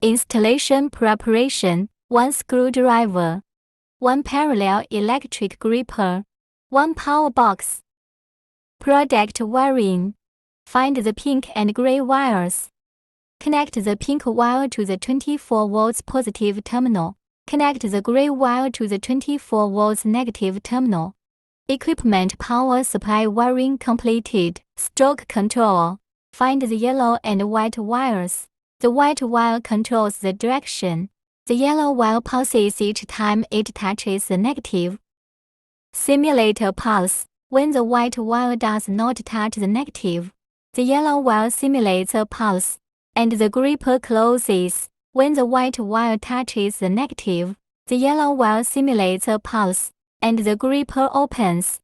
Installation preparation: 1 screwdriver, 1 parallel electric gripper, 1 power box. Product wiring: find the pink and gray wires. Connect the pink wire to the 24 volts positive terminal. Connect the gray wire to the 24 volts negative terminal. Equipment power supply wiring completed. Stroke control: find the yellow and white wires. The white wire controls the direction. The yellow wire pulses each time it touches the negative. Simulate a pulse: when the white wire does not touch the negative, the yellow wire simulates a pulse, and the gripper closes. When the white wire touches the negative, the yellow wire simulates a pulse, and the gripper opens.